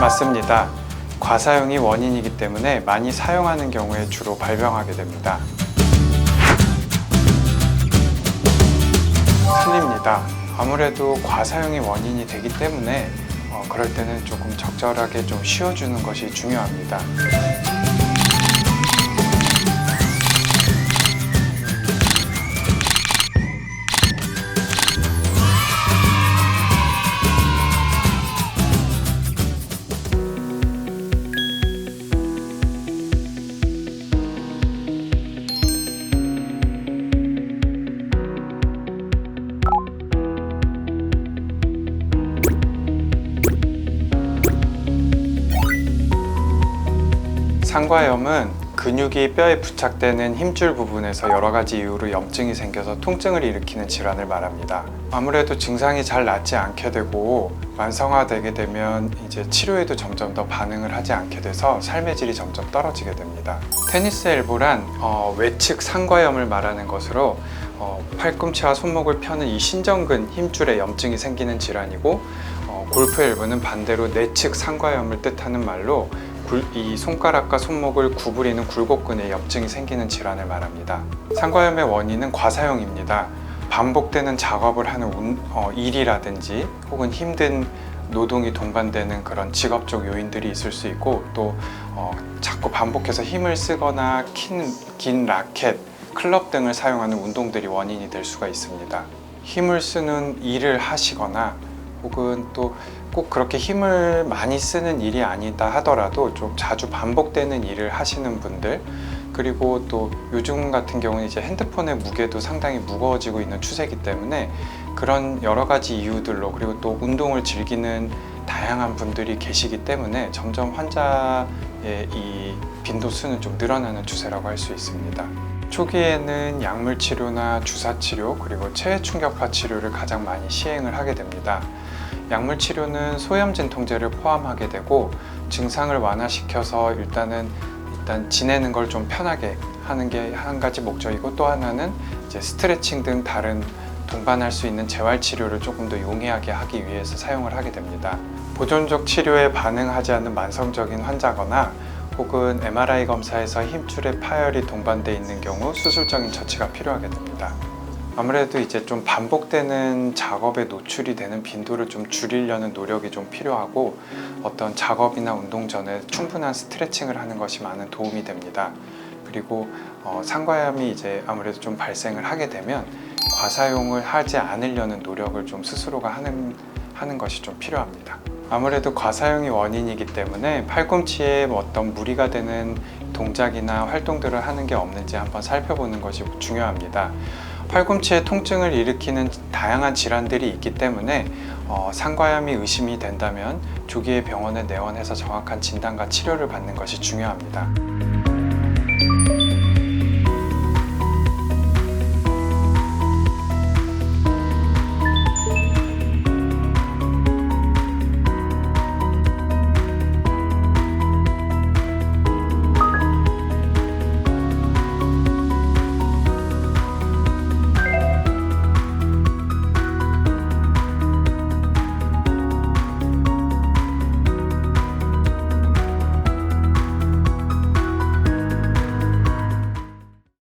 맞습니다. 과사용이 원인이기 때문에 많이 사용하는 경우에 주로 발병하게 됩니다. 틀립니다. 아무래도 과사용이 원인이 되기 때문에 그럴 때는 조금 적절하게 좀 쉬어주는 것이 중요합니다. 상과염은 근육이 뼈에 부착되는 힘줄 부분에서 여러 가지 이유로 염증이 생겨서 통증을 일으키는 질환을 말합니다. 아무래도 증상이 잘 낫지 않게 되고 만성화되게 되면 이제 치료에도 점점 더 반응을 하지 않게 돼서 삶의 질이 점점 떨어지게 됩니다. 테니스 엘보란 외측 상과염을 말하는 것으로 팔꿈치와 손목을 펴는 이 신전근 힘줄에 염증이 생기는 질환이고, 골프 엘보는 반대로 내측 상과염을 뜻하는 말로 이 손가락과 손목을 구부리는 굴곡근에 염증이 생기는 질환을 말합니다. 상과염의 원인은 과사용입니다. 반복되는 작업을 하는 일이라든지 혹은 힘든 노동이 동반되는 그런 직업적 요인들이 있을 수 있고, 또 자꾸 반복해서 힘을 쓰거나 긴 라켓, 클럽 등을 사용하는 운동들이 원인이 될 수가 있습니다. 힘을 쓰는 일을 하시거나 혹은 또 꼭 그렇게 힘을 많이 쓰는 일이 아니다 하더라도 좀 자주 반복되는 일을 하시는 분들, 그리고 또 요즘 같은 경우는 이제 핸드폰의 무게도 상당히 무거워지고 있는 추세이기 때문에 그런 여러 가지 이유들로, 그리고 또 운동을 즐기는 다양한 분들이 계시기 때문에 점점 환자의 이 빈도수는 좀 늘어나는 추세라고 할 수 있습니다. 초기에는 약물 치료나 주사 치료, 그리고 체외 충격파 치료를 가장 많이 시행을 하게 됩니다. 약물 치료는 소염 진통제를 포함하게 되고, 증상을 완화시켜서 일단 지내는 걸 좀 편하게 하는 게 한 가지 목적이고, 또 하나는 이제 스트레칭 등 다른 동반할 수 있는 재활 치료를 조금 더 용이하게 하기 위해서 사용을 하게 됩니다. 보존적 치료에 반응하지 않는 만성적인 환자거나 혹은 MRI 검사에서 힘줄에 파열이 동반되어 있는 경우 수술적인 처치가 필요하게 됩니다. 아무래도 이제 좀 반복되는 작업에 노출이 되는 빈도를 좀 줄이려는 노력이 좀 필요하고, 어떤 작업이나 운동 전에 충분한 스트레칭을 하는 것이 많은 도움이 됩니다. 그리고 상과염이 이제 아무래도 좀 발생을 하게 되면 과사용을 하지 않으려는 노력을 좀 스스로가 하는 것이 좀 필요합니다. 아무래도 과사용이 원인이기 때문에 팔꿈치에 어떤 무리가 되는 동작이나 활동들을 하는 게 없는지 한번 살펴보는 것이 중요합니다. 팔꿈치에 통증을 일으키는 다양한 질환들이 있기 때문에 상과염이 의심이 된다면 조기에 병원에 내원해서 정확한 진단과 치료를 받는 것이 중요합니다.